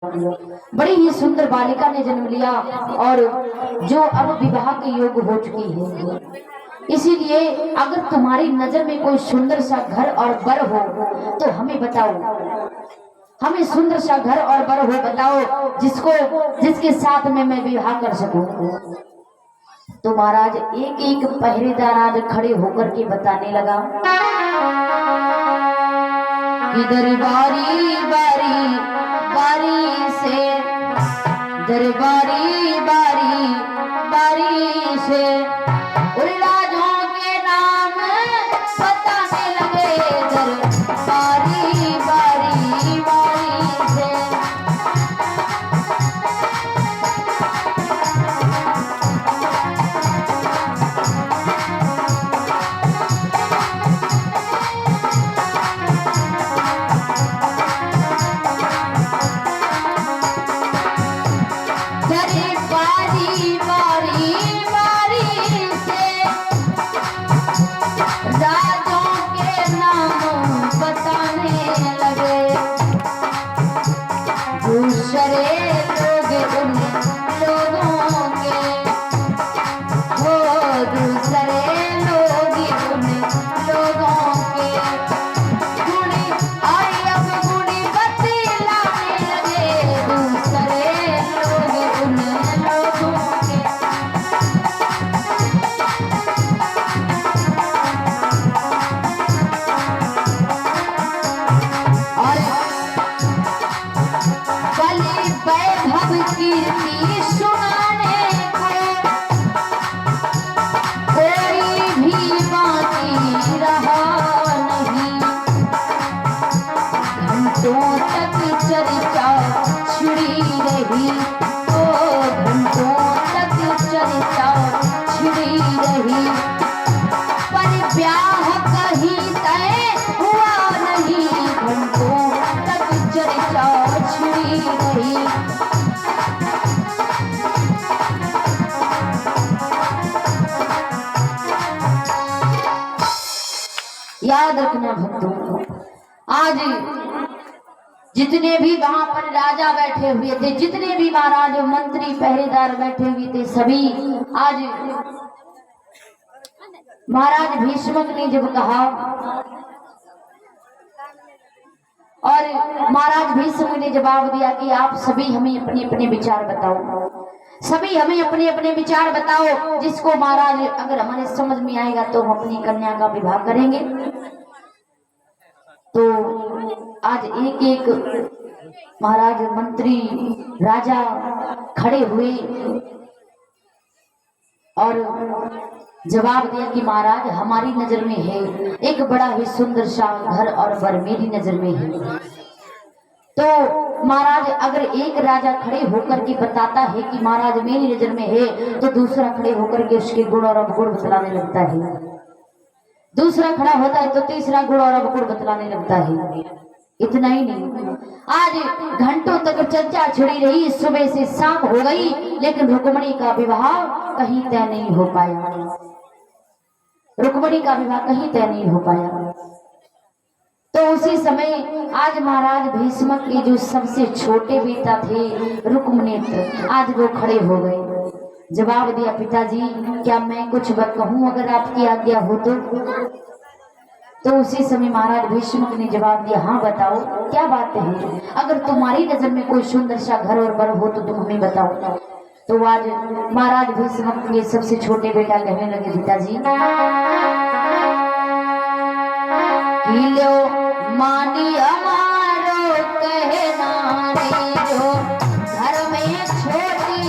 बड़ी ही सुंदर बालिका ने जन्म लिया और जो अब विवाह के योग्य हो चुकी है। इसीलिए अगर तुम्हारी नजर में कोई सुंदर सा घर और बर हो तो हमें बताओ, हमें सुंदर सा घर और बर हो बताओ जिसके साथ में मैं विवाह कर सकूं। तो महाराज एक एक पहरेदार आज खड़े होकर के बताने लगा कि दरबारी बारी बारी से, दरबारी बारी बारी से उन राजों के नाम बताने लगे। दरबारी बारी बारी से याद रखना भक्तों, आज जितने भी वहां पर राजा बैठे हुए थे, जितने भी महाराज मंत्री पहरेदार बैठे हुए थे, सभी आज महाराज भीष्मक ने जब कहा और महाराज भीष्म ने जवाब दिया कि आप सभी हमें अपने अपने विचार बताओ, सभी हमें अपने अपने विचार बताओ, जिसको महाराज अगर हमारे समझ में आएगा तो हम अपनी कन्या का विवाह करेंगे। तो आज एक एक महाराज मंत्री राजा खड़े हुए और जवाब दिया कि महाराज हमारी नजर में है एक बड़ा ही सुंदर सा घर और वर मेरी नजर में है। तो महाराज अगर एक राजा खड़े होकर के बताता है कि महाराज मेरी नजर में है, तो दूसरा खड़े होकर के उसके गुण और अवगुण बतलाने लगता है, दूसरा खड़ा होता है तो तीसरा गुण और अवगुण बतलाने लगता है। इतना ही नहीं, आज घंटों तक चर्चा छिड़ी रही, सुबह से शाम हो गई, लेकिन रुक्मणी का विवाह कहीं तय नहीं हो पाया, रुक्मणी का विवाह कहीं तय नहीं हो पाया। तो उसी समय आज महाराज भीष्मक के जो सबसे छोटे बेटा थे रुक्मनेत्र, आज वो खड़े हो गए। जवाब दिया, पिताजी क्या मैं कुछ कहूं अगर आपकी आज्ञा हो तो उसी समय महाराज भीष्मक ने जवाब दिया, हाँ बताओ क्या बात है, अगर तुम्हारी नजर में कोई सुंदर सा घर और बर हो तो तुम हमें बताओ। तो आज महाराज भीष्मक के सबसे छोटे बेटा कहने लगे, पिताजी लो मानी हमारो कहना रे, जो घर में छोटी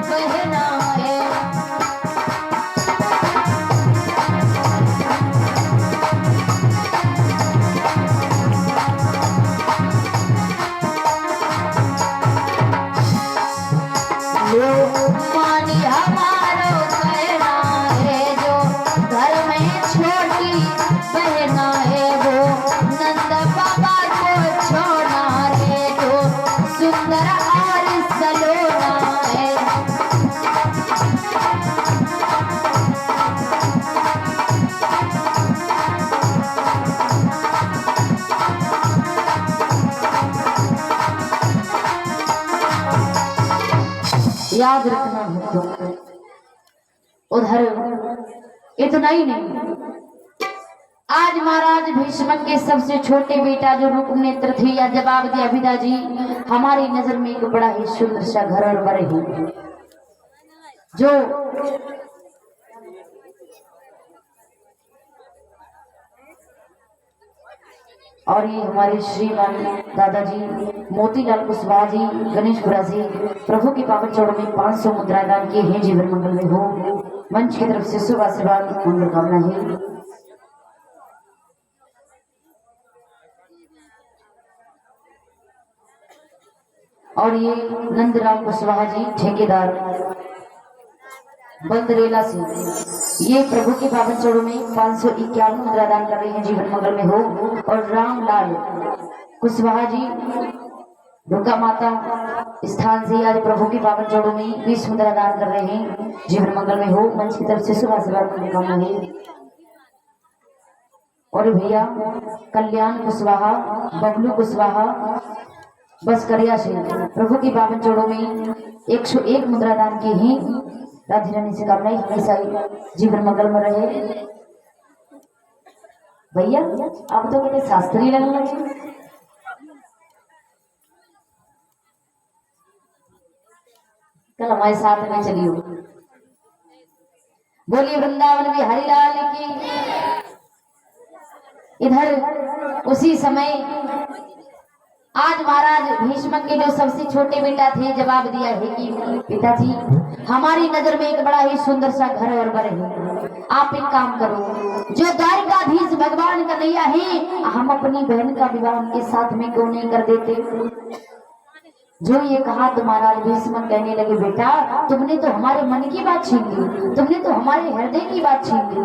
बहना है, लो मानी हमारो कहना है, जो घर में छोटी बहना है, वो नंद बाबा को छोड़ा रे, जो सुंदर और सलोना है। याद रखना है। उधर इतना ही नहीं, आज महाराज भीष्म के सबसे छोटे बेटा जो रूप नेत्र थे या जवाब दिया पिताजी हमारी नजर में एक बड़ा ही सुंदर सा घर और बड़े ही जो और ये हमारे श्रीमान दादाजी मोतीलाल कुशवाहा जी गणेशपुरा जी प्रभु की पावन चौड़ में 500 मुद्रा दान किए हैं। जीवन मंगल में हो। मंच की तरफ से शुभ आशीर्वाद मंगल कामना है। और ये नंदराम कुशवाहा जी ठेकेदार बंदरेला से ये प्रभु के पावन चरणों में 551 मुद्रा दान कर रहे हैं। जीवन मंगल में हो। और रामलाल कुशवाहा जी दुर्गा माता स्थान से आज प्रभु के पावन चरणों में 20 मुद्रा दान कर रहे हैं। जीवन मंगल में हो। मंच की तरफ से शुभ आशीर्वाद कामना है। और भैया कल्याण कुशवाहा बबलू कुशवाहा बस करिया से प्रभु की पावन चरणों में 101 मुद्रा दान की ही। राधे रानी से कामना हमेशा जीवन मंगल में रहे। भैया आप तो बड़े शास्त्रीय लगने लगे। कल हमारे साथ में चलियो। बोलिए वृंदावन बिहारी लाल की। इधर उसी समय आज महाराज भीष्म के जो सबसे छोटे बेटा थे जवाब दिया है कि पिताजी हमारी नजर में एक बड़ा ही सुंदर सा घर और बर है। आप एक काम करो, जो द्वारकाधीश भगवान का नैया है हम अपनी बहन का विवाह उनके साथ में क्यों नहीं कर देते। जो ये कहा तो महाराज भीष्म कहने लगे बेटा तुमने तो हमारे मन की बात छीन ली, तुमने तो हमारे हृदय की बात छीन ली।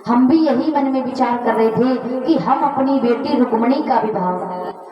हम भी यही मन में विचार कर रहे थे कि हम अपनी बेटी रुक्मणी का विवाह